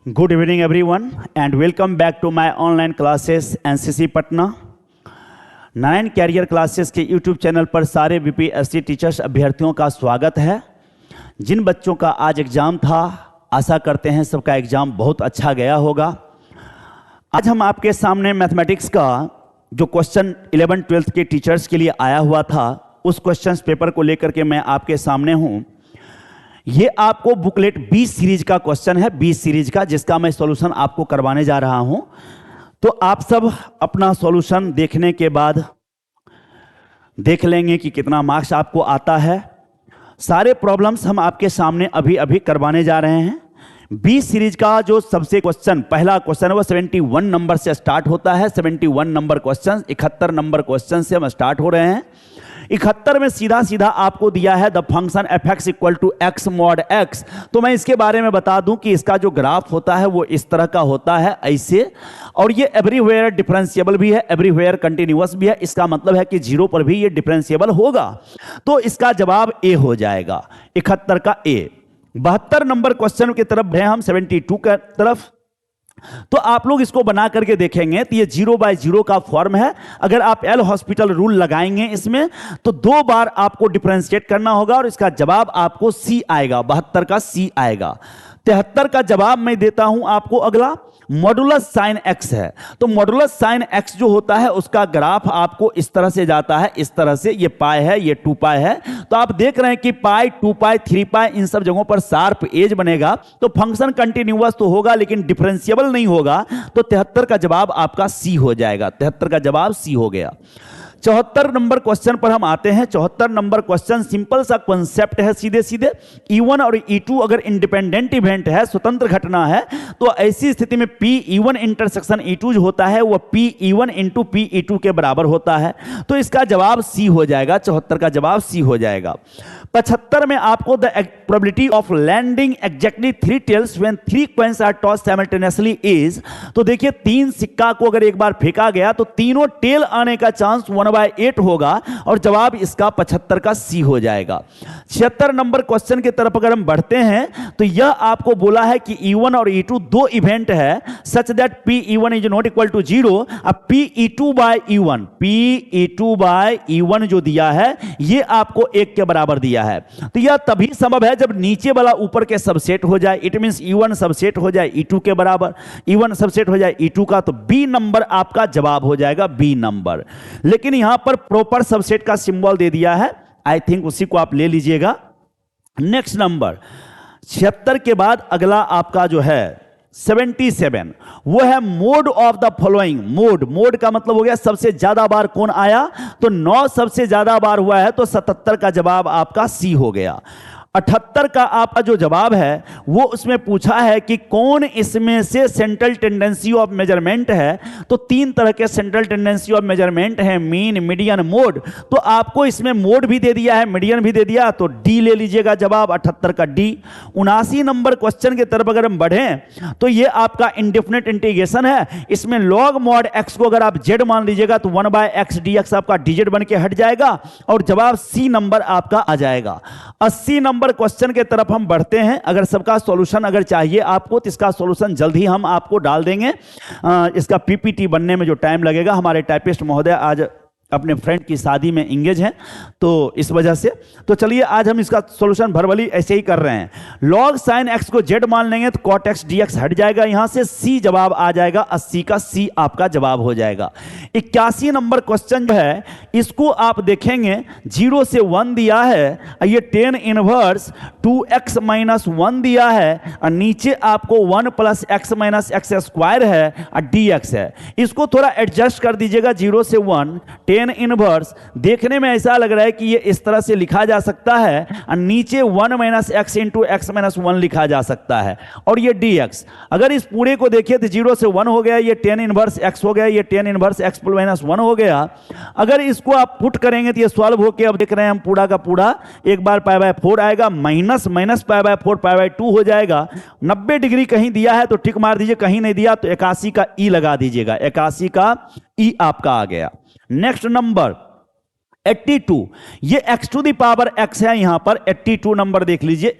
Good evening everyone and welcome back to my online classes NCC Patna. 9 career classes के YouTube channel पर सारे BPSC teachers अभ्यर्थियों का स्वागत है। जिन बच्चों का आज एग्ज़ाम था, आशा करते हैं सबका एग्ज़ाम बहुत अच्छा गया होगा। आज हम आपके सामने मैथमेटिक्स का जो क्वेश्चन 11-12 के टीचर्स के लिए आया हुआ था, उस क्वेश्चन पेपर को लेकर के मैं आपके सामने हूँ। ये आपको बुकलेट 20 सीरीज का क्वेश्चन है, 20 सीरीज का, जिसका मैं सॉल्यूशन आपको करवाने जा रहा हूं। तो आप सब अपना सॉल्यूशन देखने के बाद देख लेंगे कि कितना मार्क्स आपको आता है। सारे प्रॉब्लम्स हम आपके सामने अभी अभी करवाने जा रहे हैं। 20 सीरीज का जो सबसे क्वेश्चन, पहला क्वेश्चन है वो 71 नंबर से स्टार्ट होता है। 71 नंबर क्वेश्चन, 71 नंबर क्वेश्चन से हम स्टार्ट हो रहे हैं। 71 में सीधा सीधा आपको दिया है the function F X equal to X mod X. तो मैं इसके बारे में बता दूं कि इसका जो ग्राफ होता है वो इस तरह का होता है, ऐसे। और ये एवरीवेयर डिफरेंशिएबल भी है, एवरीवेयर कंटिन्यूअस भी है। इसका मतलब है कि 0 पर भी ये डिफरेंशिएबल होगा। तो इसका जवाब ए हो जाएगा, 71 का ए। 72 नंबर क्वेश्चन की तरफ है हम, 72 की तरफ। तो आप लोग इसको बना करके देखेंगे तो ये 0/0 का फॉर्म है। अगर आप एल हॉस्पिटल रूल लगाएंगे इसमें तो 2 बार आपको डिफरेंशिएट करना होगा और इसका जवाब आपको सी आएगा, 72 का सी आएगा। 73 का जवाब मैं देता हूं आपको। अगला मॉडुलस साइन एक्स है। तो मॉडुलस साइन एक्स जो होता है उसका ग्राफ आपको इस तरह से जाता है, इस तरह से। ये पाई है, ये 2 पाई है। तो आप देख रहे हैं कि पाई, 2 पाई, 3 पाई, इन सब जगहों पर शार्प एज बनेगा। तो फंक्शन कंटिन्यूअस तो होगा लेकिन डिफरेंशिएबल नहीं होगा। तो 73 का जवाब आपका सी हो जाएगा। 73 का जवाब सी हो गया। 74 नंबर क्वेश्चन पर हम आते हैं। 74 नंबर क्वेश्चन सिंपल सा कॉन्सेप्ट है, सीधे सीधे। E1 और E2 अगर इंडिपेंडेंट इवेंट है, स्वतंत्र घटना है, तो ऐसी स्थिति में P E1 इंटरसेक्शन E2 जो होता है वो P E1 into P E2 के बराबर होता है। तो इसका जवाब सी हो जाएगा, 74 का जवाब सी हो जाएगा। 75 में आपको the probability of landing exactly 3 tails when 3 coins are toss simultaneously is. तो देखिए 3 सिक्का को अगर एक बार फेंका गया तो तीनों टेल आने का चांस 1/8 होगा और जवाब इसका 75 का सी हो जाएगा। 76 नंबर क्वेश्चन की तरफ अगर हम बढ़ते हैं तो यह आपको बोला है कि E1 और E2 दो इवेंट है such that P E1 is not equal to 0। अब P E2/E1 जो दिया है ये आपको 1 के बराबर दिया है। तो यह तभी संभव है जब नीचे वाला ऊपर के सबसेट हो जाए। इट मींस E1 सबसेट हो जाए E2 के बराबर, E1 सबसेट हो जाए E2 का। तो बी नंबर आपका जवाब हो जाएगा, बी नंबर। लेकिन यहां पर प्रॉपर सबसेट का सिंबल दे दिया है, आई थिंक उसी को आप ले लीजिएगा। नेक्स्ट नंबर 76 के बाद अगला आपका जो है 77, वो है mode of the following. Mode का मतलब हो गया सबसे ज्यादा बार कौन आया। तो 9 सबसे ज्यादा बार हुआ है, तो 77 का जवाब आपका सी हो गया। 78 का आपका जो जवाब है वो उसमें पूछा है कि कौन इसमें से सेंट्रल टेंडेंसी ऑफ मेजरमेंट है। तो 3 तरह के सेंट्रल टेंडेंसी ऑफ मेजरमेंट है, मीन, मीडियन, मोड। तो आपको इसमें मोड भी दे दिया है, मीडियन भी दे दिया, तो डी ले लीजिएगा जवाब, 78 का डी। 79 नंबर क्वेश्चन की तरफ अगर हम बढ़ें तो ये आपका इंडेफिनिट इंटीग्रेशन है। इसमें लॉग मॉड एक्स को अगर आप जेड मान लीजिएगा तो 1/x dx आपका dz बन के हट जाएगा और जवाब सी नंबर आपका आ जाएगा। 80 नंबर क्वेश्चन के तरफ हम बढ़ते हैं। अगर सबका सॉल्यूशन अगर चाहिए आपको तो इसका सॉल्यूशन जल्द ही हम आपको डाल देंगे। इसका पीपीटी बनने में जो टाइम लगेगा, हमारे टाइपिस्ट महोदय आज अपने फ्रेंड की शादी में इंगेज हैं, तो इस वजह से। तो चलिए आज हम इसका सॉल्यूशन भरवली ऐसे ही कर रहे हैं। लॉग साइन एक्स को जेड मान लेंगे तो कॉट एक्स dx हट जाएगा, यहां से सी जवाब आ जाएगा। 80 का सी आपका जवाब हो जाएगा। 81 नंबर क्वेश्चन जो है इसको आप देखेंगे 0 से 1 दिया है, ये tan इनवर्स 2x - 1 दिया है और नीचे आपको 1 + x - x² है और dx है। इसको थोड़ा एडजस्ट कर दीजिएगा, 0 से 1 tan इनवर्स। देखने में ऐसा लग रहा है कि ये इस तरह से लिखा जा सकता है और नीचे 1 - x × x - 1 लिखा जा सकता है और ये dx। अगर इस पूरे को देखिए तो 0 से 1 हो गया, ये tan इनवर्स x हो गया, ये tan इनवर्स x + 1 हो गया। अगर इसको आप पुट करेंगे तो ये सॉल्व होके अब देख रहे हैं हम पूरा का पूरा एक बार π/4 आएगा, माइनस π/4 π/2 हो जाएगा। 90 डिग्री कहीं दिया है तो टिक मार दीजिए, कहीं नहीं दिया तो 81 का ई लगा दीजिएगा। 81 का ई आपका आ गया। नेक्स्ट नंबर 82, ये x⁴ है, यहां पर 82 नंबर देख लीजिए।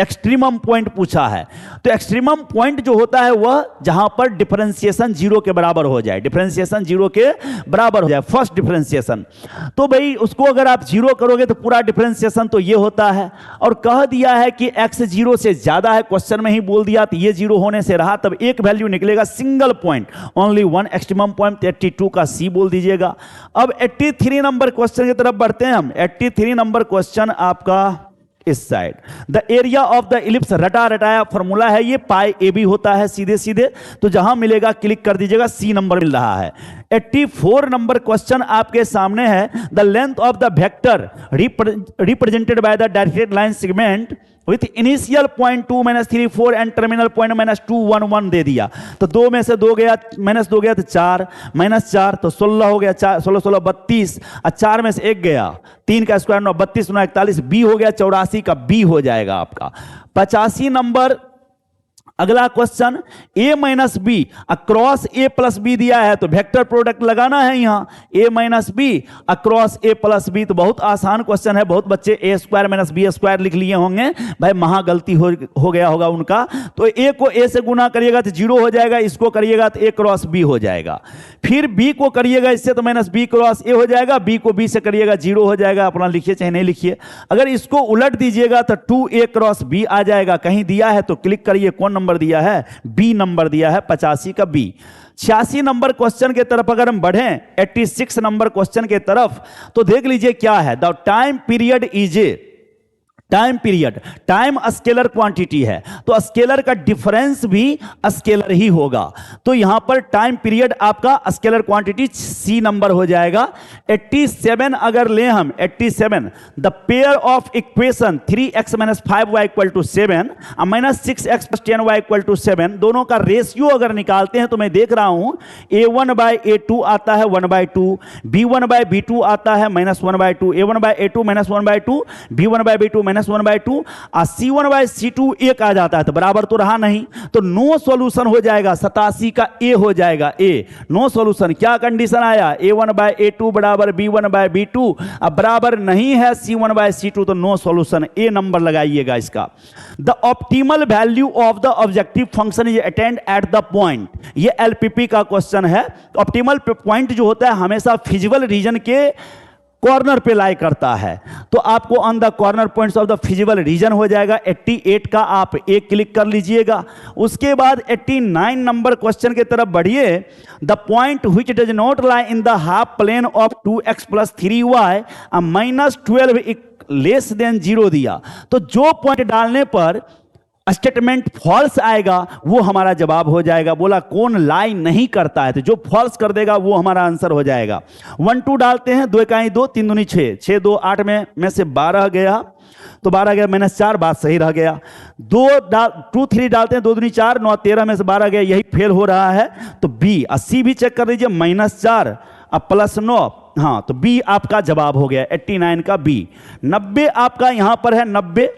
एक्सट्रीमम पॉइंट पूछा है। तो एक्सट्रीमम पॉइंट जो होता है वह जहां पर डिफरेंशिएशन जीरो के बराबर हो जाए, डिफरेंशिएशन जीरो के बराबर हो जाए, फर्स्ट डिफरेंशिएशन। तो भाई उसको अगर आप जीरो करोगे तो पूरा डिफरेंशिएशन तो ये होता है। और कह दिया है कि x जीरो से ज्यादा है, क्वेश्चन में ही बोल दिया, तो ये जीरो होने से रहा, तब एक वैल्यू निकलेगा single point, only one extremum point, 82 का सी बोल दीजिएगा। अब 83 नंबर क्वेश्चन की तरफ बढ़ते हैं हम। 83 नंबर क्वेश्चन आपका इस side, the area of the ellipse, रटा रटाया फॉर्मूला है ये, पाई ए बी होता है सीधे सीधे, तो जहां मिलेगा क्लिक कर दीजिएगा, सी नंबर मिल रहा है। 84 नंबर क्वेश्चन आपके सामने है, the length of the vector represented by the directed line segment with initial point 2 -3 4 and terminal point -2 1 1 दे दिया। तो 2 में से 2 गया, -2 गया तो 4, -4 तो 16 हो गया, 16 16 32, और 4 में से 1 गया, 3 का स्क्वायर 9, 32 9 41, बी हो गया 84 का बी हो जाएगा आपका। 85 नंबर अगला question, a minus B across a plus B दिया है, तो वेक्टर प्रोडक्ट लगाना है यहां, a minus B across a plus B. तो बहुत आसान क्वेश्चन है, बहुत बच्चे a square minus B square लिख लिए होंगे, भाई महा गलती हो गया होगा उनका। तो a को a से गुना करिएगा तो 0 हो जाएगा, इसको करिएगा तो a क्रॉस b हो जाएगा। फिर b को करिएगा इससे तो माइनस b क्रॉस a हो जाएगा, b को b से करिएगा 0 हो जाएगा, अपना लिखिए चाहे नहीं लिखिए। अगर इसको उलट दीजिएगा तो 2a क्रॉस b आ जाएगा, कहीं दिया है तो क्लिक करिए, कौन नंबर दिया है, बी नंबर दिया है, 85 का बी। 86 नंबर क्वेश्चन के तरफ अगर हम बढ़ें, 86 नंबर क्वेश्चन के तरफ, तो देख लीजिए क्या है, the time period is a, time period, time scalar quantity है, तो स्केलर का डिफरेंस भी स्केलर ही होगा। तो यहां पर टाइम पीरियड आपका स्केलर क्वांटिटी सी नंबर हो जाएगा। 87 अगर ले हम, 87 the pair of equation 3x - 5y = 7 -6x + 10y = 7, दोनों का रेशियो अगर निकालते हैं तो मैं देख रहा हूं a1/a2 आता है 1/2, b1/b2 आता है -1/2, a1/a2 -1/2, b1/b2 -1/2, और c1/c2 1 आ जाता है, तो बराबर तो रहा नहीं, तो नो सॉल्यूशन हो जाएगा, 87 का ए हो जाएगा, ए नो सॉल्यूशन। क्या कंडीशन आया, a1/a2 बराबर b1/b2, अब बराबर नहीं है c1/c2, तो नो सॉल्यूशन, ए नंबर लगाइएगा इसका। The optimal value of the objective function is attend at the point, ये एलपीपी का क्वेश्चन है। ऑप्टिमल पॉइंट जो होता है हमेशा फिजिबल रीजन के कॉर्नर पे लाई करता है, तो आपको on the corner points of the feasible region हो जाएगा। 88 का आप एक क्लिक कर लीजिएगा। उसके बाद 89 नंबर क्वेश्चन की तरफ बढ़िए, the point which does not lie in the half plane of 2x + 3y -12 less than 0 दिया, तो जो पॉइंट डालने पर स्टेटमेंट फॉल्स आएगा वो हमारा जवाब हो जाएगा। बोला कौन लाई नहीं करता है, तो जो फॉल्स कर देगा वो हमारा आंसर हो जाएगा। 1 2 डालते हैं, 2 1 2, 3 दूनी 6, 6 2 8 में से 12 गया, तो 12 गया -4, बात सही रह गया। 2 3 डालते हैं, 2 दूनी 4, 9 13 में से 12 गया, यही फेल हो रहा है। तो बी, अस्सी भी चेक कर लीजिए, -4 अब +9, हाँ, तो बी आपका जवाब हो गया, 89 का बी। 90 आपका यहां पर है, 90।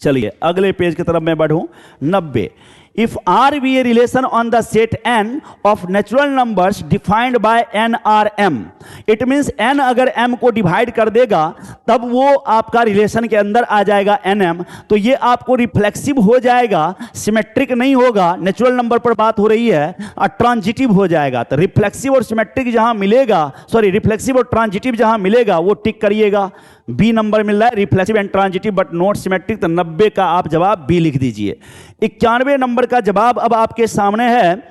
चलिए अगले पेज की तरफ मैं बढ़ूं। 90, if R be a relation on the set n of natural numbers defined by n R m, it means n अगर m को डिवाइड कर देगा तब वो आपका रिलेशन के अंदर आ जाएगा nm, तो ये आपको रिफ्लेक्सिव हो जाएगा, सिमेट्रिक नहीं होगा। नेचुरल नंबर पर बात हो रही है, और ट्रांजिटिव हो जाएगा। तो रिफ्लेक्सिव और सिमेट्रिक जहां मिलेगा, सॉरी रिफ्लेक्सिव और ट्रांजिटिव जहां मिलेगा वो टिक करिएगा। बी नंबर मिल रहा है, reflexive and transitive but not symmetric, तो 90 का आप जवाब बी लिख दीजिए। 91 नंबर का जवाब अब आपके सामने है,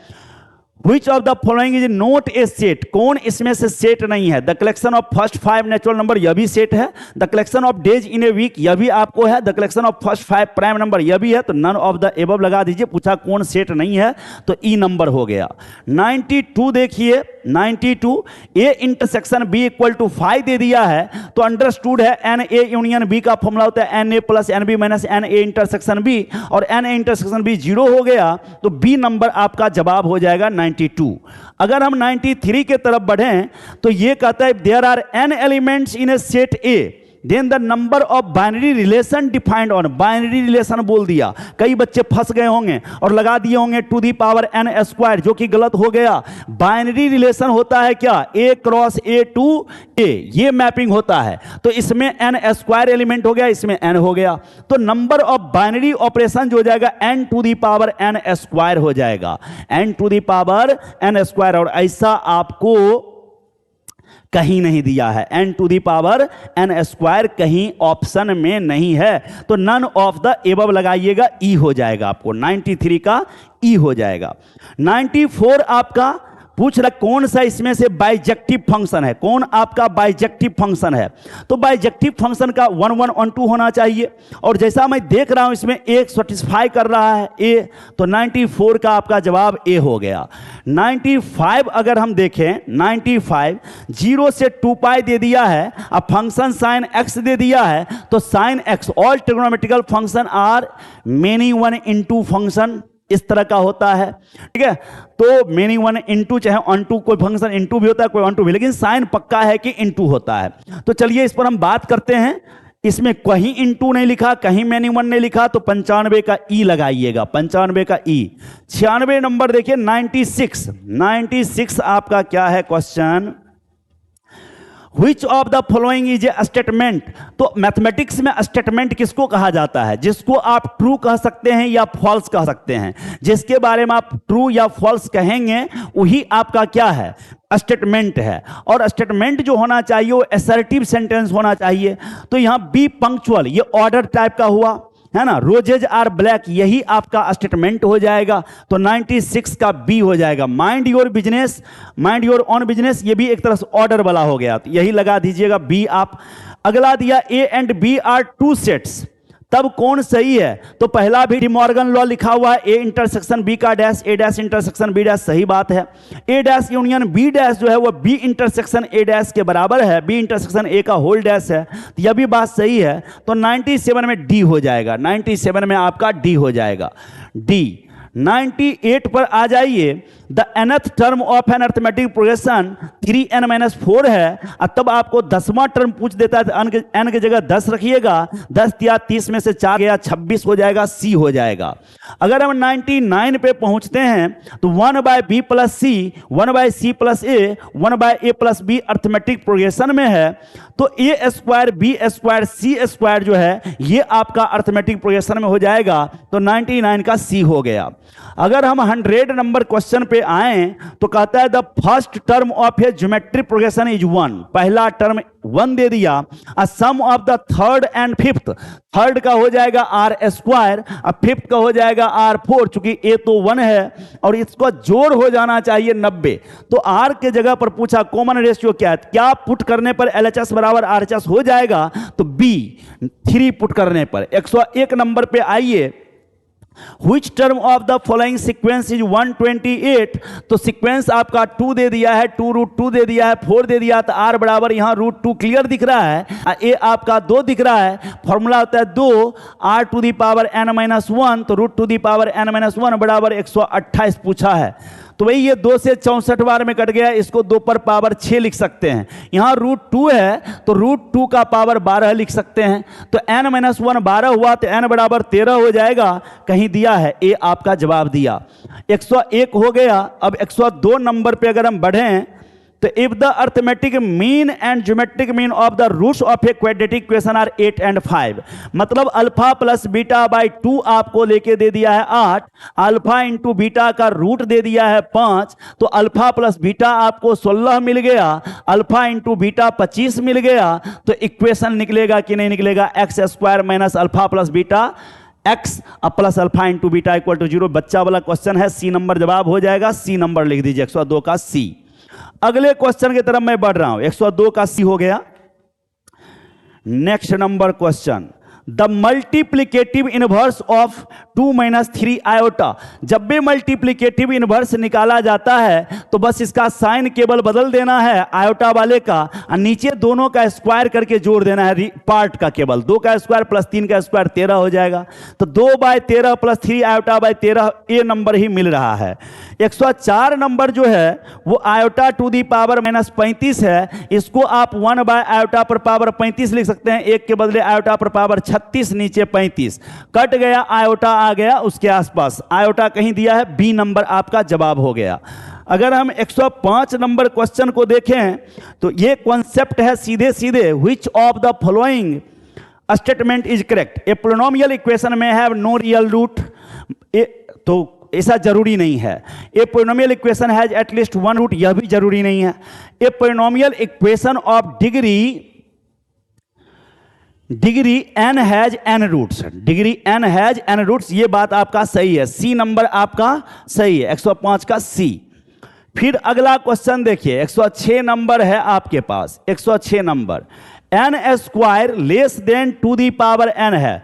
Which of the following is not a set, कौन इसमें से सेट नहीं है। The collection of first 5 natural number, यह भी सेट है। The collection of days in a week, यह भी आपको है। The collection of first 5 prime number, यह भी है। तो नन ऑफ द एबव लगा दीजिए, पूछा कौन सेट नहीं है, तो ई नंबर हो गया। 92 देखिए, 92 ए इंटरसेक्शन बी = 5 दे दिया है, तो अंडरस्टूड है एन ए यूनियन बी का फॉर्मूला होता है n A + n B - n A intersection B, और एन ए इंटरसेक्शन बी 0 हो गया, तो बी नंबर आपका जवाब हो जाएगा 92। अगर हम 93 के तरफ बढ़ें तो ये कहता है there are n elements in a set A, then the number of binary relation defined on, binary relation बोल दिया, कई बच्चे फंस गए होंगे और लगा दिए होंगे to the power n square, जो कि गलत हो गया। बाइनरी रिलेशन होता है क्या, a cross a to a, ये मैपिंग होता है। तो इसमें n स्क्वायर एलिमेंट हो गया, इसमें n हो गया, तो नंबर ऑफ बाइनरी ऑपरेशन जो हो जाएगा n to the power n square हो जाएगा, n to the power n square. और ऐसा आपको कहीं नहीं दिया है, n to the power n square कहीं ऑप्शन में नहीं है। तो नन ऑफ द एबव लगाइएगा, ई हो जाएगा आपको, 93 का ई हो जाएगा। 94 आपका पूछ रहा कौन सा इसमें से बाइजेक्टिव फंक्शन है, कौन आपका बाइजेक्टिव फंक्शन है। तो बाइजेक्टिव फंक्शन का 1 1 1 2 होना चाहिए, और जैसा मैं देख रहा हूं इसमें एक सेटिस्फाई कर रहा है ए, तो 94 का आपका जवाब ए हो गया। 95 अगर हम देखें, 95 0 से 2 पाई दे दिया है, अब फंक्शन साइन एक्स दे दिया है, तो sine x, all trigonometrical function are many one into function, इस तरह का होता है, ठीक है। तो मेनी वन इनटू, चाहे ऑन टू, कोई फंक्शन इनटू भी होता है, कोई ऑन टू भी, लेकिन साइन पक्का है कि इनटू होता है। तो चलिए इस पर हम बात करते हैं। इसमें कहीं इनटू नहीं लिखा, कहीं मेनी वन नहीं लिखा, तो 95 का ई लगाइएगा, 95 का ई। 96 नंबर देखिए, 96 आपका क्या है question, Which of the following is a statement। तो मैथमेटिक्स में स्टेटमेंट किसको कहा जाता है, जिसको आप ट्रू कह सकते हैं या फॉल्स कह सकते हैं, जिसके बारे में आप ट्रू या फॉल्स कहेंगे वही आपका क्या है, स्टेटमेंट है। और स्टेटमेंट जो होना चाहिए वो असर्टिव सेंटेंस होना चाहिए। तो यहां बी पंक्चुअल, ये ऑर्डर टाइप का हुआ है ना, रोजेज आर ब्लैक, यही आपका स्टेटमेंट हो जाएगा। तो 96 का बी हो जाएगा। Mind your business, mind your on business, ये भी एक तरह से ऑर्डर वाला हो गया, तो यही लगा दीजिएगा बी आप। अगला दिया A and B are two sets, तब कौन सही है। तो पहला भी डिमॉर्गन लॉ लिखा हुआ है, ए इंटरसेक्शन बी का डैश, ए डैश इंटरसेक्शन बी डैश, सही बात है। ए डैश यूनियन बी डैश जो है वो बी इंटरसेक्शन ए डैश के बराबर है, बी इंटरसेक्शन ए का होल डैश है, तो यह भी बात सही है। तो 97 में डी हो जाएगा, 97 में आपका डी हो जाएगा, डी। 98 पर आ जाइए, the nth term of an arithmetic progression 3n-4 है, और तब आपको 10वां टर्म पूछ देता है, n की जगह 10 रखिएगा, 10 या 30 में से 4 गया, 26 हो जाएगा, सी हो जाएगा। अगर हम 99 पे पहुंचते हैं तो 1/b plus c, 1/c plus a, 1/a plus b arithmetic progression में है, तो a square b square c square जो है ये आपका अर्थमेटिक प्रोग्रेशन में हो जाएगा। तो 99 का सी हो गया। अगर हम 100 नंबर क्वेश्चन पे आए तो कहता है the first term of a geometric progression is 1, पहला टर्म 1 दे दिया, और sum of the third and fifth, third का हो जाएगा आर स्क्वायर और फिफ्थ का हो जाएगा R4, चूंकि ए तो 1 है और इसका जोड़ हो जाना चाहिए 90। तो आर के जगह पर पूछा कॉमन रेशियो क्या है, क्या पुट करने पर LHS बराबर RHS हो जाएगा, तो बी 3 पुट करने पर। 101 नंबर पे आइए, Which term of the following sequence is 128। तो सीक्वेंस आपका 2 दे दिया है, 2√2 दे दिया है, 4 दे दिया, तो r बराबर यहाँ √2 क्लियर दिख रहा है, a आपका 2 दिख रहा है, फॉर्मूला होता है 2 r to the power n-1, तो √2 बराबर 128 पूछा है। तो भाई ये 2 से 64 बार में कट गया, इसको 2 पर पावर 6 लिख सकते हैं। यहाँ √2 है तो √2 का पावर 12 लिख सकते हैं। तो n-1 12 हुआ तो n बराबर 13 हो जाएगा, कहीं दिया है, ए आपका जवाब दिया। 101 हो गया। अब 102 नंबर पे अगर हम बढ़ें तो if the arithmetic mean and geometric mean of the roots of a quadratic equation are 8 and 5, मतलब अल्फा प्लस बीटा बाई 2 आपको लेके दे दिया है 8, अल्फा इंटू बीटा का रूट दे दिया है 5, तो अल्फा प्लस बीटा आपको 16 मिल गया, अल्फा इंटू बीटा 25 मिल गया, तो इक्वेशन निकलेगा कि नहीं निकलेगा, x square minus alpha plus beta x plus alpha into beta equal to 0। बच्चा वाला क्वेश्चन है, सी नंबर जवाब हो जाएगा, सी नंबर लिख दीजिए, 102 का सी। अगले क्वेश्चन की तरफ मैं बढ़ रहा हूं, 102 का सी हो गया। Next number question, the multiplicative inverse of 2 - 3 iota. जब भी मल्टीप्लीकेटिव इनवर्स निकाला जाता है तो बस इसका साइन केवल बदल देना है आयोटा वाले का, और नीचे दोनों का स्क्वायर करके जोड़ देना है पार्ट का केवल। 2 का स्क्वायर प्लस 3 का स्क्वायर 13 हो जाएगा। तो 2/13 प्लस 3 आयोटा बाय 13 ये नंबर ही मिल रहा है। 104 नंबर जो है वो आयोटा टू दी पावर -35 है। इसको आप 1 बाय आयोटा पर पावर 35 लिख सकते हैं। 1 के बदले आयोटा पर पावर 36, नीचे 35 कट गया, आयोटा आ गया उसके आसपास। आयोटा कहीं दिया है, बी नंबर आपका जवाब हो गया। अगर हम 105 नंबर क्वेश्चन को देखें तो ये कॉन्सेप्ट है सीधे सीधे, which of the following statement is correct. A polynomial equation may have no real root, तो ऐसा जरूरी नहीं है। A polynomial equation has at least 1 root, यह भी जरूरी नहीं है। A polynomial equation of degree n has n roots, degree n has n roots, ये बात आपका सही है। सी नंबर आपका सही है, 105 का सी। फिर अगला क्वेश्चन देखिए, 106 नंबर है आपके पास। 106 number, n square less than to the power n है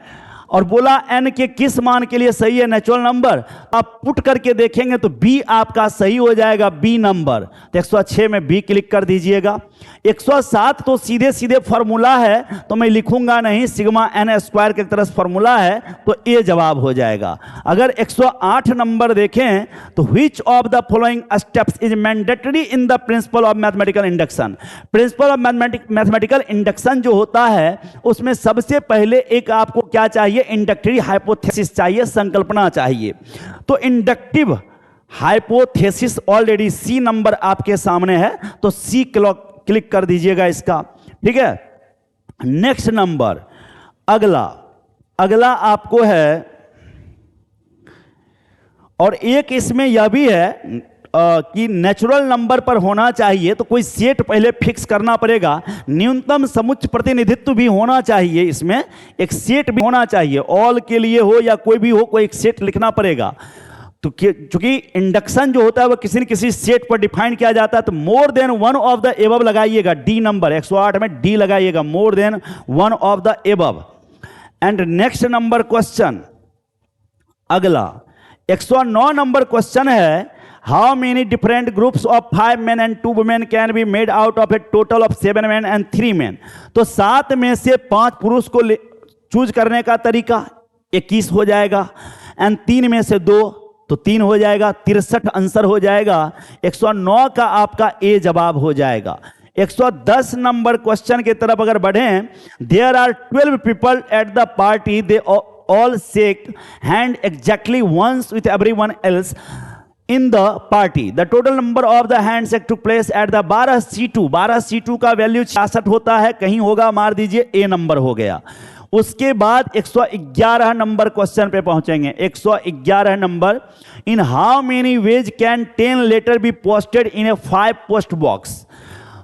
और बोला n के किस मान के लिए सही है नेचुरल नंबर। आप पुट करके देखेंगे तो b आपका सही हो जाएगा, b नंबर। तो 106 में b क्लिक कर दीजिएगा। 107 तो सीधे सीधे फॉर्मूला है तो मैं लिखूंगा नहीं, सिग्मा n स्क्वायर की तरह फॉर्मूला है तो ए जवाब हो जाएगा। अगर 108 नंबर देखें तो which of the following steps is mandatory in the principle of mathematical induction. Principle of mathematical induction जो होता है उसमें सबसे पहले एक आपको क्या चाहिए, इंडक्टिव हाइपोथेसिस चाहिए, संकल्पना चाहिए। तो inductive hypothesis already C number आपके सामने है तो सी क्लिक कर दीजिएगा इसका, ठीक है। नेक्स्ट नंबर, अगला आपको है, और एक इसमें यह भी है कि नेचुरल नंबर पर होना चाहिए तो कोई सेट पहले फिक्स करना पड़ेगा। न्यूनतम समुच्च प्रतिनिधित्व भी होना चाहिए, इसमें एक सेट भी होना चाहिए। ऑल के लिए हो या कोई भी हो, कोई एक सेट लिखना पड़ेगा। तो चूंकि इंडक्शन जो होता है वो किसी न किसी सेट पर डिफाइन किया जाता है, तो more than one of the above लगाइएगा, डी नंबर 108 में डी लगाइएगा, more than one of the above. And next number question, अगला 109 नंबर क्वेश्चन है, how many different groups of 5 men and 2 women can be made out of A total of 7 men and 3 men। तो 7 में से 5 पुरुष को choose करने का तरीका 21 हो जाएगा, एंड 3 में से 2 तो 3 हो जाएगा, 63 आंसर हो जाएगा। 109 का आपका ए जवाब हो जाएगा। 110 नंबर क्वेश्चन की तरफ अगर बढ़ें, there are 12 people at the party, they all shake hand exactly once with everyone else in the party. The total number of the hand shake to place at the 12C2। 12C2 का value 66 होता है, कहीं होगा मार दीजिए, ए number हो गया। उसके बाद 111 नंबर क्वेश्चन पे पहुंचेंगे। 111 number, in how many ways can 10 letter be posted in a 5 post box.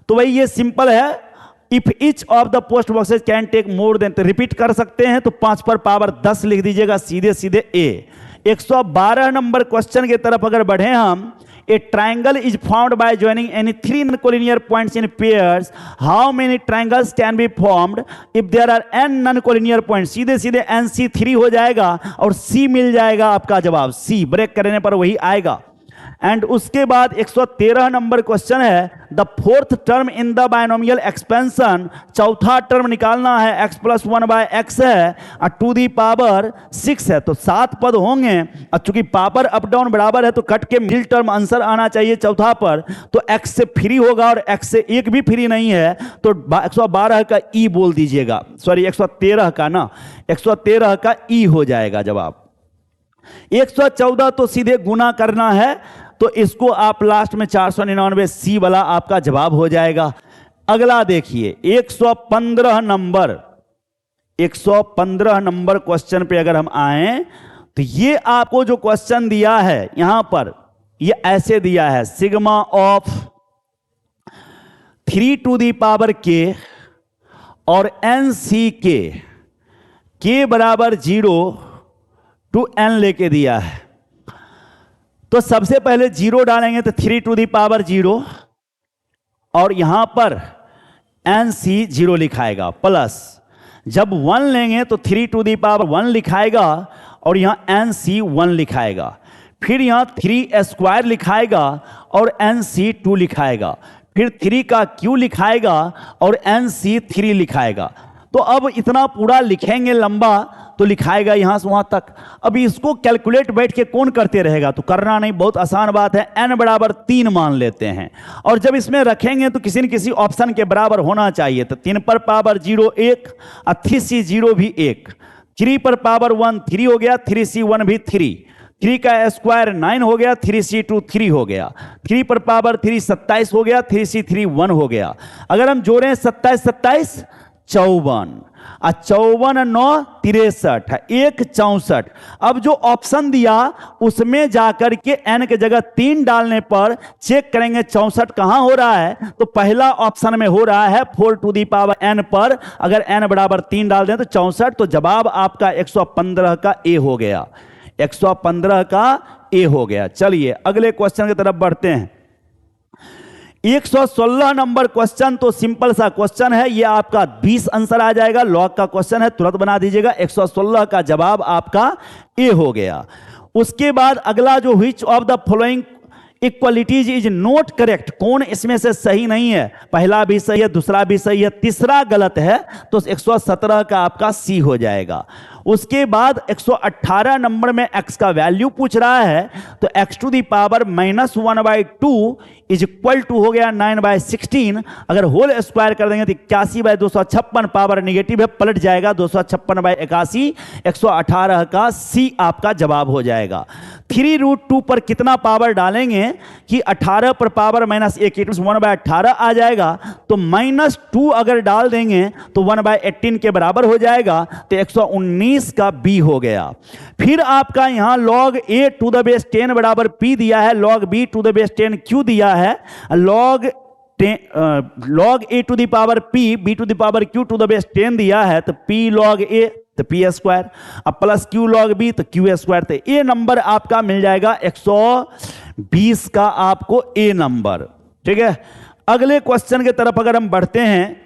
तो भाई ये सिंपल है, if each of the post boxes can take more than, तो रिपीट कर सकते हैं, तो 5 पर पावर 10 लिख दीजिएगा, सीधे सीधे ए। 112 नंबर क्वेश्चन की तरफ अगर बढ़े हम, a triangle is found by joining any 3 non-collinear points in pairs, how many triangles can be formed if there are n non-collinear points. सीधे सीधे NC3 हो जाएगा और C मिल जाएगा आपका जवाब, C ब्रेक करने पर वही आएगा। एंड उसके बाद 113 नंबर क्वेश्चन है, the fourth term in the binomial expansion. चौथा टर्म निकालना है, x + 1/x है और टू दी पावर 6 है, तो 7 पद होंगे। और चूंकि पावर अप डाउन बराबर है तो कट के मिडिल टर्म आंसर आना चाहिए चौथा पर, तो x से फ्री होगा और x से एक भी फ्री नहीं है, तो 112 का ई बोल दीजिएगा, सॉरी 113 का ना, 113 का ई हो जाएगा जवाब। 114 तो सीधे गुना करना है, तो इसको आप लास्ट में 499 सी वाला आपका जवाब हो जाएगा। अगला देखिए 115 नंबर, 115 नंबर क्वेश्चन पे अगर हम आए तो ये आपको जो क्वेश्चन दिया है यहां पर, ये ऐसे दिया है, sigma of 3 to the power के और NC के बराबर 0 to n लेके दिया है। तो सबसे पहले 0 डालेंगे तो 3 टू दी पावर 0 और यहां पर NC 0 लिखाएगा, प्लस जब 1 लेंगे तो 3 टू दी पावर 1 लिखाएगा और यहाँ NC1 लिखाएगा, फिर यहाँ 3 स्क्वायर लिखाएगा और NC2 लिखाएगा, फिर 3 का क्यू लिखाएगा और NC3 लिखाएगा। तो अब इतना पूरा लिखेंगे लंबा तो लिखाएगा यहां से वहां तक। अब इसको कैलकुलेट बैठ के कौन करते रहेगा, तो करना नहीं, बहुत आसान बात है। n बराबर 3 मान लेते हैं और जब इसमें रखेंगे तो किसी न किसी ऑप्शन के बराबर होना चाहिए। तो 3 पर पावर 0 1 और 3C0 भी 1, 3 पर पावर 1 3 हो गया, 3C1 भी 3, 3 का स्क्वायर 9 हो गया, 3C2 3 हो गया, 3 पर पावर 3 27 हो गया, 3C3 1 हो गया। अगर हम जोड़ें 27 27 54 और 54 9 63 1 64। अब जो ऑप्शन दिया उसमें जाकर के n के जगह 3 डालने पर चेक करेंगे 64 कहां हो रहा है, तो पहला ऑप्शन में हो रहा है 4 टू दी पावर n पर। अगर n बराबर 3 डाल दें तो 64, तो जवाब आपका 115 का ए हो गया, 115 का ए हो गया। चलिए अगले क्वेश्चन की तरफ बढ़ते हैं। 116 नंबर क्वेश्चन तो सिंपल सा क्वेश्चन है, ये आपका 20 आंसर आ जाएगा, लॉग का क्वेश्चन है, तुरंत बना दीजिएगा। 116 का जवाब आपका ए हो गया। उसके बाद अगला जो which of the following equalities is not correct, कौन इसमें से सही नहीं है। पहला भी सही है, दूसरा भी सही है, तीसरा गलत है, तो 117 का आपका सी हो जाएगा। उसके बाद 118 नंबर में x का वैल्यू पूछ रहा है, तो x to the power -1/2 is equal to हो गया 9/16। अगर होल स्क्वायर कर देंगे तो 81/256, पावर निगेटिव है, पलट जाएगा 256/81। 118 का सी आपका जवाब हो जाएगा। 3√2 पर कितना पावर डालेंगे कि 18 पर पावर -1 1/18 आ जाएगा, तो -2 अगर डाल देंगे तो 1/18 के बराबर हो जाएगा, तो 119 का बी हो गया। फिर आपका यहां log a to the base 10 बराबर p दिया है, log b to the base 10 q दिया है, log a to the power p b to the power q to the base 10 दिया है, तो p log a तो p स्क्वायर, अब प्लस q log b तो q स्क्वायर। तो A number आपका मिल जाएगा 120 का आपको ए नंबर। ठीक है, अगले क्वेश्चन की तरफ अगर हम बढ़ते हैं,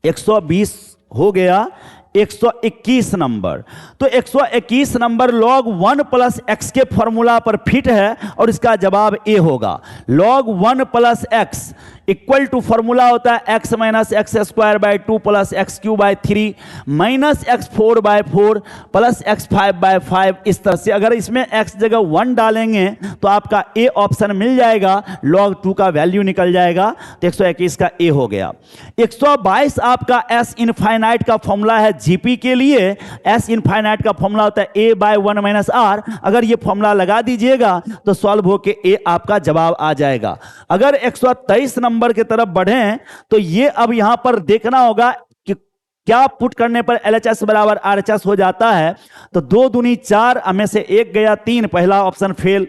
120 हो गया। 121 नंबर, तो 121 नंबर log 1 प्लस एक्स के फॉर्मूला पर फिट है और इसका जवाब ए होगा। log 1 plus x equal to formula होता है x minus x square by 2 plus x cube by 3 minus x 4 by 4 plus x 5 by 5। इस तरह से अगर इसमें x जगह 1 डालेंगे तो आपका ए ऑप्शन मिल जाएगा, log 2 का वैल्यू निकल जाएगा, तो 121 का ए हो गया। 122 आपका s इनफाइनाइट का फॉर्मूला है जीपी के लिए, s इनफाइनाइट का फॉर्मूला होता है a बाई 1 माइनस आर। अगर ये फॉर्मूला लगा दीजिएगा तो सॉल्व होके ए आपका जवाब आ जाएगा। अगर 123 नंबर की तरफ बढ़ें तो ये अब यहां पर देखना होगा कि क्या पुट करने पर LHS बराबर RHS हो जाता है। तो 2 दूनी 4 में से 1 गया 3, पहला ऑप्शन फेल।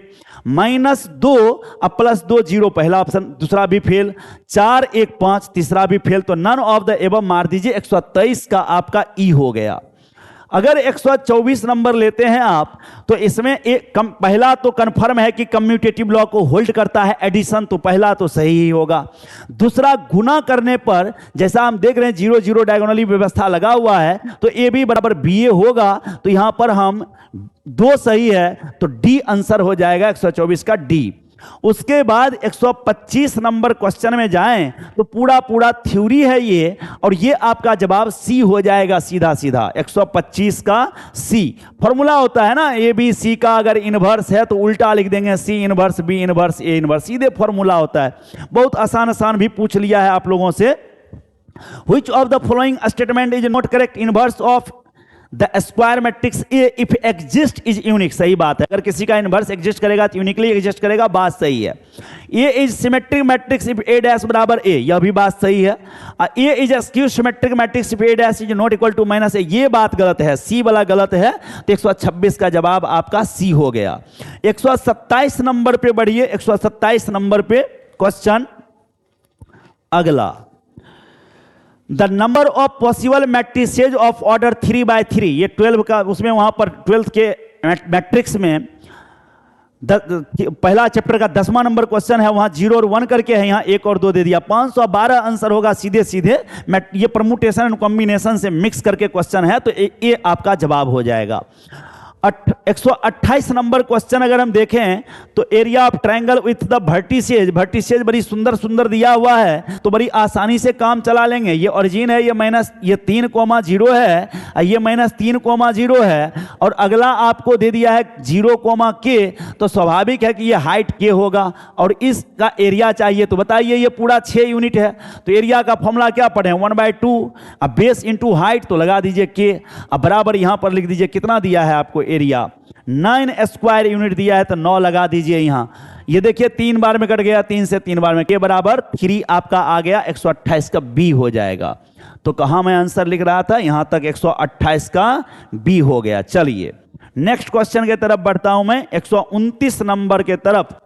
-2 अब +2 0, पहला ऑप्शन, दूसरा भी फेल। 4 1 5, तीसरा भी फेल। तो नन ऑफ द एबव मार दीजिए, 123 का आपका ई हो गया। अगर 124 नंबर लेते हैं आप, तो इसमें पहला तो कंफर्म है कि कम्यूटेटिव लॉ को होल्ड करता है एडिशन, तो पहला तो सही ही होगा। दूसरा, गुना करने पर जैसा हम देख रहे हैं 0 0 डायगोनली व्यवस्था लगा हुआ है, तो ए बी बराबर बी ए होगा। तो यहां पर हम 2 सही है, तो डी आंसर हो जाएगा 124 का डी। उसके बाद 125 नंबर क्वेश्चन में जाएं तो पूरा थ्योरी है ये, और ये आपका जवाब सी हो जाएगा सीधा सीधा। 125 का सी फॉर्मूला होता है ना, ए बी सी का अगर इनवर्स है तो उल्टा लिख देंगे, C inverse B inverse A inverse, सीधे फॉर्मूला होता है। बहुत आसान भी पूछ लिया है आप लोगों से। Which of the following statement is not correct, inverse of the square matrix A if exist is unique. सही बात है, अगर किसी का इनवर्स एग्जिस्ट करेगा तो यूनिकली एग्जिस्ट करेगा, बात सही है। A is symmetric matrix if A dash बराबर ए, यह भी बात सही है। A is skew symmetric matrix if A dash is not equal to minus A, ये बात गलत है, सी वाला गलत है। तो 126 का जवाब आपका सी हो गया। 127 नंबर पे बढ़िए, 127 नंबर पे क्वेश्चन अगला। The number of possible matrices of order 3 by 3, ये 12 का उसमें वहां पर 12th के मैट्रिक्स में पहला चैप्टर का 10वां नंबर क्वेश्चन है, वहां 0 और 1 करके है, यहां 1 और 2 दे दिया। 512 आंसर होगा सीधे सीधे। ये परमुटेशन एंड कॉम्बिनेशन से मिक्स करके क्वेश्चन है, तो ये आपका जवाब हो जाएगा। 128 नंबर क्वेश्चन अगर हम देखें तो area of triangle with the vertices, vertices बड़ी सुंदर सुंदर दिया हुआ है, तो बड़ी आसानी से काम चला लेंगे। ये ओरिजिन है, ये 3,0 है, ये -3,0 है, और अगला आपको दे दिया है 0,k, तो स्वाभाविक है कि ये हाइट k होगा, और इसका एरिया चाहिए। तो बताइए ये पूरा 6 यूनिट है, तो एरिया का फॉर्मूला क्या पढ़े, 1/2। अब बेस इंटू हाइट, तो लगा दीजिए k। अब बराबर यहां पर लिख दीजिए कितना दिया है आपको एरिया, 9 स्क्वायर यूनिट दिया है, तो 9 लगा दीजिए यहां। ये देखिए 3 बार में कट गया, 3 से 3 बार में, के बराबर 3 आपका आ गया, 128 का बी हो जाएगा। तो कहां मैं आंसर लिख रहा था, यहां तक 128 का बी हो गया। चलिए नेक्स्ट क्वेश्चन के तरफ बढ़ता हूं मैं, 129 नंबर के तरफ।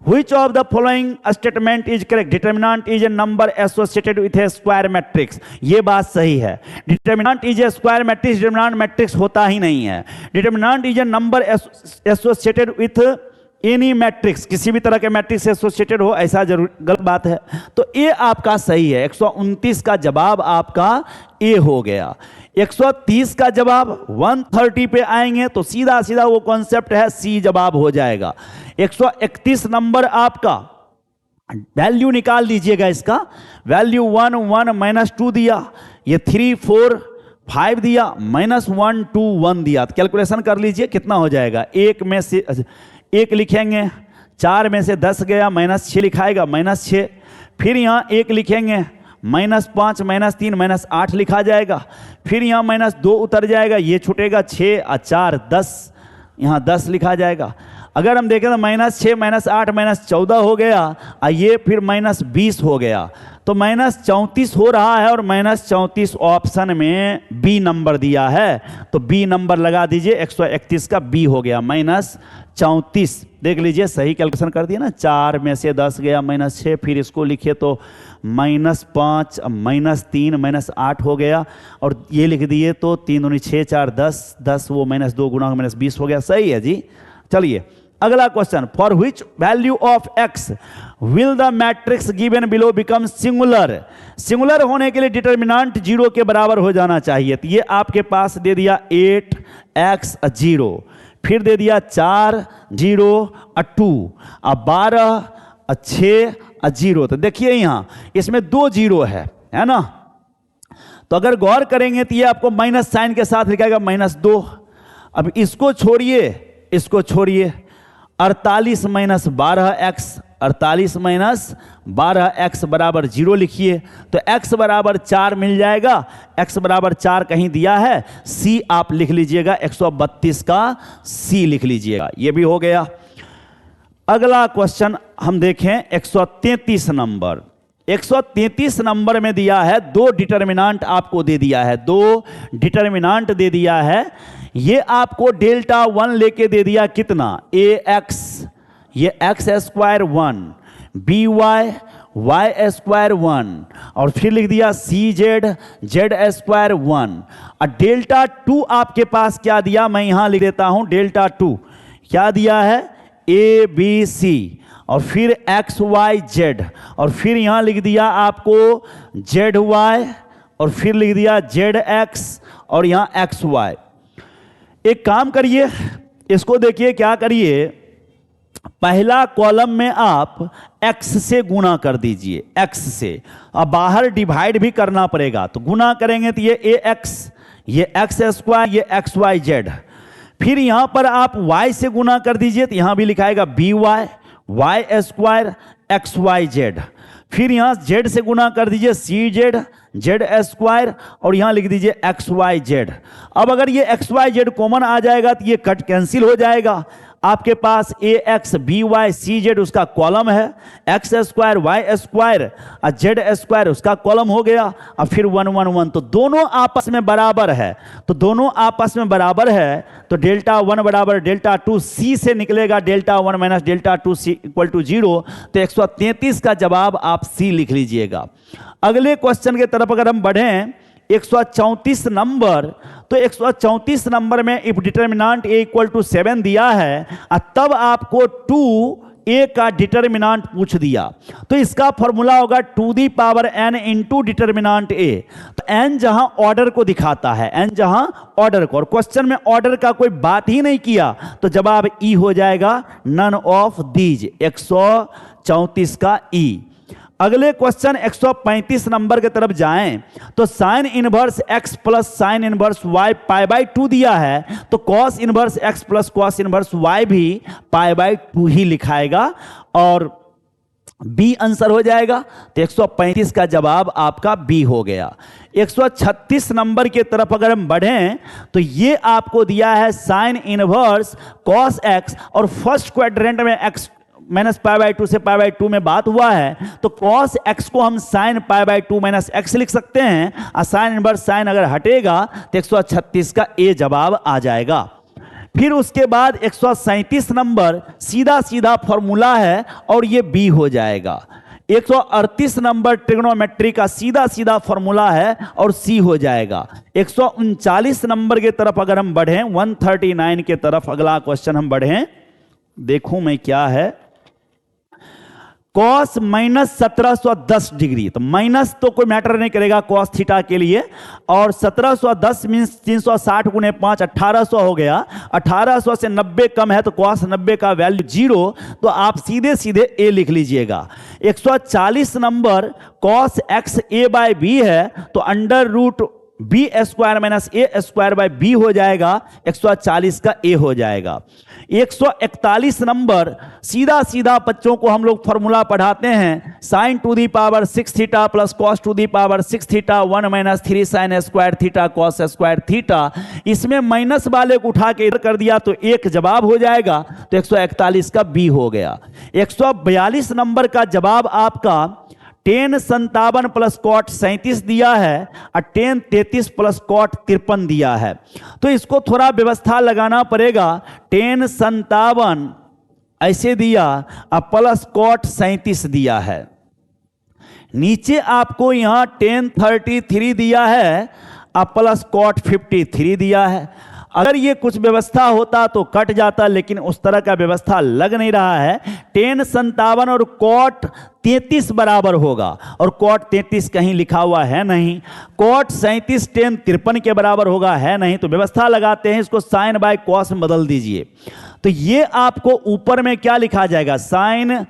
Which of the following statement is correct? Determinant is a number associated with a square matrix. ये बात सही है। Determinant is a square matrix, determinant matrix होता ही नहीं है। Determinant is a number associated with any matrix, किसी भी तरह के मैट्रिक्स से एसोसिएटेड हो, ऐसा जरूर गलत बात है। तो ये आपका सही है, 129 का जवाब आपका ए हो गया। 130 का जवाब 130 पे आएंगे तो सीधा सीधा वो कॉन्सेप्ट है, सी जवाब हो जाएगा। 131 नंबर आपका वैल्यू निकाल दीजिएगा, इसका वैल्यू 1 1 -2 दिया, ये 3 4 5 दिया, -1 2 1 दिया, तो कैलकुलेशन कर लीजिए कितना हो जाएगा। एक में से 1 लिखेंगे, 4 में से 10 गया, -6 लिखाएगा, -6। फिर यहाँ 1 लिखेंगे, -5 -3 -8 लिखा जाएगा। फिर यहाँ -2 उतर जाएगा, ये छूटेगा, 6 और 4 10, यहाँ 10 लिखा जाएगा। अगर हम देखें तो -6 -8 -14 हो गया, और ये फिर -20 हो गया, तो -34 हो रहा है, और -34 ऑप्शन में बी नंबर दिया है, तो बी नंबर लगा दीजिए। 131 का बी हो गया, -34। देख लीजिए सही कैलकुलेशन कर दिया ना, 4 में से 10 गया, -6, फिर इसको लिखे तो -5 -3 -8 हो गया, और ये लिख दिए तो 3 दूनी 6 4 10 10, वो -2 गुणा -20 हो गया। सही है जी। चलिए अगला question, for which value of x will the matrix given below become singular. Singular होने के लिए डिटर्मिनेंट 0 के बराबर हो जाना चाहिए। तो ये आपके पास दे दिया 8x 0, फिर दे दिया 4 0 2, अब 12 6 0। तो देखिए यहाँ इसमें 2 0 है ना, तो अगर गौर करेंगे तो ये आपको माइनस साइन के साथ लिखाएगा -2। अब इसको छोड़िए, इसको छोड़िए, 48 -12x, 48 -12x बराबर 0 लिखिए, तो x बराबर 4 मिल जाएगा। x बराबर 4 कहीं दिया है, c आप लिख लीजिएगा, 132 का c लिख लीजिएगा, ये भी हो गया। अगला क्वेश्चन हम देखें, 133 नंबर। 133 नंबर में दिया है, 2 डिटर्मिनेंट आपको दे दिया है, 2 डिटर्मिनेंट दे दिया है। ये आपको डेल्टा 1 लेके दे दिया कितना, ax, ये x square 1, by y square 1, और फिर लिख दिया cz z स्क्वायर 1, और डेल्टा 2 आपके पास क्या दिया, मैं यहां लिख देता हूं, डेल्टा 2 क्या दिया है, a b c, और फिर x y z, और फिर यहां लिख दिया आपको z y, और फिर लिख दिया z x, और यहां x y। एक काम करिए, इसको देखिए क्या करिए, पहला कॉलम में आप x से गुणा कर दीजिए, x से। अब बाहर डिवाइड भी करना पड़ेगा, तो गुणा करेंगे तो ये ax, ये x स्क्वायर, ये x y z। फिर यहां पर आप y से गुणा कर दीजिए, तो यहां भी लिखाएगा by y square x y z। फिर यहां z से गुणा कर दीजिए, cz z स्क्वायर, और यहां लिख दीजिए x y z। अब अगर ये x y z कॉमन आ जाएगा तो ये कट कैंसिल हो जाएगा। आपके पास ax by cz उसका कॉलम है, x स्क्वायर y स्क्वायर और z स्क्वायर उसका कॉलम हो गया, और फिर 1 1 1, तो दोनों आपस में बराबर है। तो दोनों आपस में बराबर है, तो डेल्टा 1 बराबर डेल्टा 2 c से निकलेगा, delta 1 minus delta 2 c equal to 0। तो 133 का जवाब आप c लिख लीजिएगा। अगले क्वेश्चन के तरफ अगर हम बढ़ें, 134 नंबर, तो 134 नंबर में if determinant A equal to 7 दिया है तब आपको 2a का डिटर्मिनेंट पूछ दिया, तो इसका फॉर्मूला होगा 2 दी power n into determinant a। तो n जहां ऑर्डर को दिखाता है, n जहां ऑर्डर को, और क्वेश्चन में ऑर्डर का कोई बात ही नहीं किया, तो जवाब ई हो जाएगा नन ऑफ दीज, 134 का ई। अगले क्वेश्चन 135 नंबर की तरफ जाएं तो sine inverse x plus sine inverse y pi by 2 दिया है, तो cos inverse x plus cos inverse y भी पाई बाई 2 ही लिखाएगा और बी आंसर हो जाएगा। तो 135 का जवाब आपका बी हो गया। 136 नंबर की तरफ अगर हम बढ़ें तो ये आपको दिया है साइन इनवर्स कॉस x और फर्स्ट क्वाड्रेंट में x माइनस पाई बाई 2 से पाई बाई 2 में बात हुआ है, तो कॉस x को हम sine pi by 2 minus x लिख सकते हैं, और साइन इनवर्स साइन अगर हटेगा तो 136 का ए जवाब आ जाएगा। फिर उसके बाद 137 नंबर सीधा सीधा फॉर्मूला है और ये बी हो जाएगा। 138 नंबर ट्रिग्नोमेट्री का सीधा सीधा फॉर्मूला है और सी हो जाएगा। 139 नंबर की तरफ अगर हम बढ़ें, 139 के तरफ अगला क्वेश्चन हम बढ़ें, देखूं मैं क्या है, कॉस माइनस 1710 डिग्री, तो माइनस तो कोई मैटर नहीं करेगा कॉस थीटा के लिए, और 1710 मीन्स 360 गुने 5 1800 हो गया, 1800 से 90 कम है तो कॉस 90 का वैल्यू 0, तो आप सीधे सीधे ए लिख लीजिएगा। 140 number cos x a by b है, तो under root b square minus a square by b हो जाएगा, 140 का ए हो जाएगा। 141 नंबर सीधा सीधा बच्चों को हम लोग फॉर्मूला पढ़ाते हैं, sine to the power 6 theta plus cos to the power 6 theta 1 minus 3 sine square theta cos square theta, इसमें माइनस वाले को उठा के इधर कर दिया तो एक जवाब हो जाएगा, तो 141 का बी हो गया। 142 नंबर का जवाब आपका टेन 57 प्लस कॉट 37 दिया है और टेन 33 प्लस कॉट 53 दिया है, तो इसको थोड़ा व्यवस्था लगाना पड़ेगा। टेन 57 ऐसे दिया और प्लस कॉट 37 दिया है, नीचे आपको यहां टेन 33 दिया है और प्लस कॉट 53 दिया है। अगर ये कुछ व्यवस्था होता तो कट जाता, लेकिन उस तरह का व्यवस्था लग नहीं रहा है। टेन 57 और कॉट 33 बराबर होगा, और कॉट 33 कहीं लिखा हुआ है नहीं, कॉट 37 टेन 53 के बराबर होगा है नहीं, तो व्यवस्था लगाते हैं, इसको साइन बाय कॉस में बदल दीजिए। तो ये आपको ऊपर में क्या लिखा जाएगा, साइन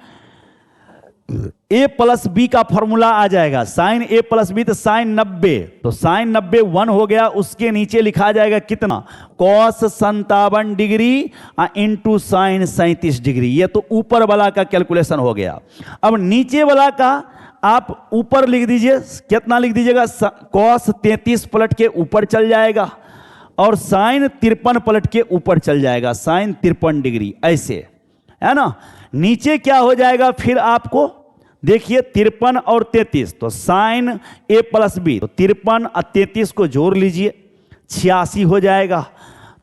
ए प्लस बी का फॉर्मूला आ जाएगा, साइन ए प्लस बी तो साइन 90, तो साइन 90 1 हो गया, उसके नीचे लिखा जाएगा कितना, cos 57 degree into sine 37 degree. ये तो ऊपर वाला का कैलकुलेशन हो गया। अब नीचे वाला का आप ऊपर लिख दीजिए, कितना लिख दीजिएगा, कॉस 33 पलट के ऊपर चल जाएगा और साइन 53 पलट के ऊपर चल जाएगा, साइन 53 डिग्री, ऐसे है ना। नीचे क्या हो जाएगा फिर आपको देखिए 53 और 33, तो साइन ए प्लस बी, तो 53 और 33 को जोड़ लीजिए 86 हो जाएगा,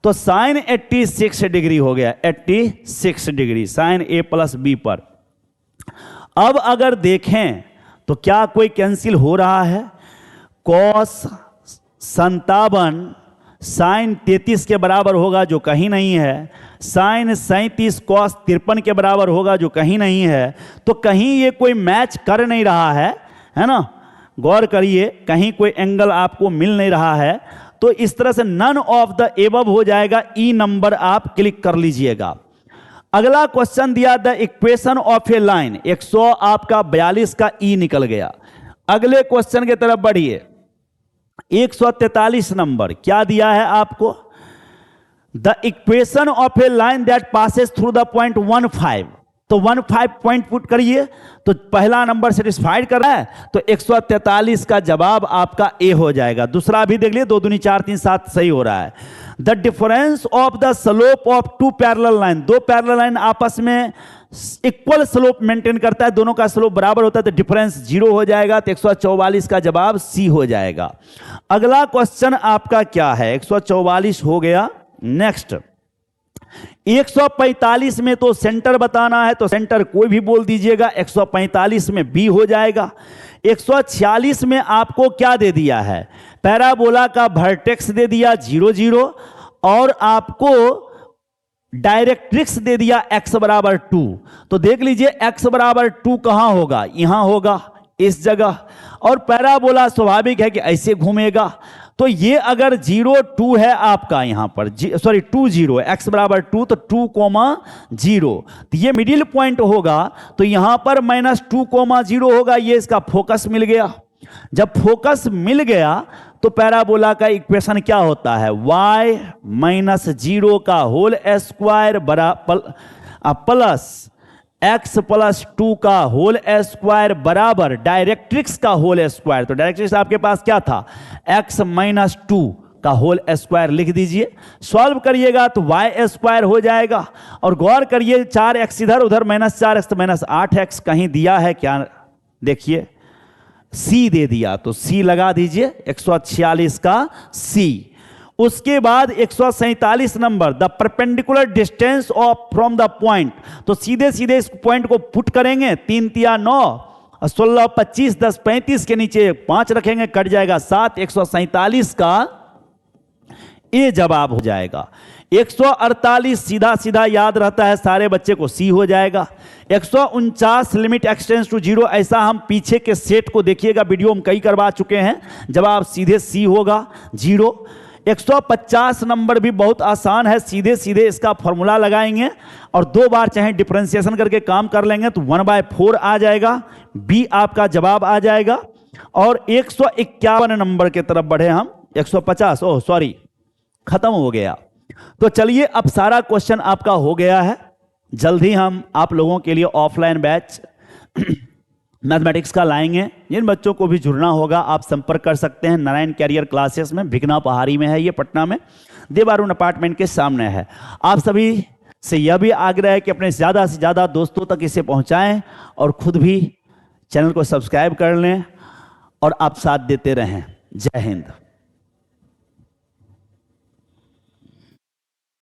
तो साइन 86 डिग्री हो गया, 86 डिग्री साइन ए प्लस बी पर। अब अगर देखें तो क्या कोई कैंसिल हो रहा है, कॉस 57 साइन 33 के बराबर होगा जो कहीं नहीं है, साइन 37 कॉस 53 के बराबर होगा जो कहीं नहीं है, तो कहीं ये कोई मैच कर नहीं रहा है ना, गौर करिए, कहीं कोई एंगल आपको मिल नहीं रहा है, तो इस तरह से नन ऑफ द एबव हो जाएगा, ई नंबर आप क्लिक कर लीजिएगा। अगला क्वेश्चन दिया the equation of A line, 100 आपका 42 का ई निकल गया। अगले क्वेश्चन की तरफ बढ़िए, 143 नंबर क्या दिया है आपको, the equation of A line that passes through the point 15, तो 15 पॉइंट पुट करिए, तो पहला नंबर सेटिस्फाइड कर रहा है, तो 143 का जवाब आपका ए हो जाएगा। दूसरा भी देख लिए, 2 दूनी 4 3 7 सही हो रहा है। The difference of the slope of two parallel line, दो पैरेलल लाइन आपस में इक्वल स्लोप मेंटेन करता है, दोनों का स्लोप बराबर होता है, तो डिफरेंस 0 हो जाएगा, तो 144 का जवाब सी हो जाएगा। अगला क्वेश्चन आपका क्या है, 144 हो गया। नेक्स्ट 145 में तो सेंटर बताना है, तो सेंटर कोई भी बोल दीजिएगा, 145 में बी हो जाएगा। 146 में आपको क्या दे दिया है, पैराबोला का वर्टेक्स दे दिया 0 0 और आपको डायरेक्ट्रिक्स दे दिया x बराबर 2। तो देख लीजिए x बराबर 2 कहां होगा, यहां होगा इस जगह, और पैराबोला स्वाभाविक है कि ऐसे घूमेगा। तो ये अगर 0 2 है आपका यहां पर, सॉरी 2 0 है, x बराबर 2 तो 2 0, तो ये मिडिल पॉइंट होगा। तो यहां पर -2 0 होगा, ये इसका फोकस मिल गया। जब फोकस मिल गया तो पैराबोला का इक्वेशन क्या होता है, y -0 का whole square plus x plus 2 का होल स्क्वायर बराबर डायरेक्ट्रिक्स का होल स्क्वायर। तो डायरेक्ट्रिक्स आपके पास क्या था, x -2 का होल स्क्वायर लिख दीजिए। सॉल्व करिएगा तो y स्क्वायर हो जाएगा। और गौर करिए 4x इधर उधर -4x तो -8x कहीं दिया है क्या, देखिए c दे दिया, तो c लगा दीजिए 146 का c। उसके बाद 147 number, the perpendicular distance of from the point. तो सीधे सीधे इस पॉइंट को पुट करेंगे, 3 3 9, 16 25, 10 35 के नीचे 5 रखेंगे, कट जाएगा 7, 147 का ए जवाब हो जाएगा। 148 सीधा सीधा याद रहता है सारे बच्चे को, सी हो जाएगा। 149 लिमिट एक्सटेंस टू 0, ऐसा हम पीछे के सेट को देखिएगा, वीडियो हम कई करवा चुके हैं, जवाब सीधे सी होगा 0। 150 नंबर भी बहुत आसान है, सीधे सीधे इसका फॉर्मूला लगाएंगे और 2 बार चाहे डिफरेंशिएशन करके काम कर लेंगे तो 1/4 आ जाएगा, बी आपका जवाब आ जाएगा। और 151 नंबर के तरफ बढ़े हम, 150, ओह सॉरी खत्म हो गया। तो चलिए अब सारा क्वेश्चन आपका हो गया है। जल्द ही हम आप लोगों के लिए ऑफलाइन बैच मैथमेटिक्स का लाएंगे। जिन बच्चों को भी जुड़ना होगा आप संपर्क कर सकते हैं नारायण कैरियर क्लासेस में, भिगना पहाड़ी में है, ये पटना में देवारून अपार्टमेंट के सामने है। आप सभी से यह भी आग्रह है कि अपने ज़्यादा से ज़्यादा दोस्तों तक इसे पहुंचाएं और खुद भी चैनल को सब्सक्राइब कर लें और आप साथ देते रहें। जय हिंद।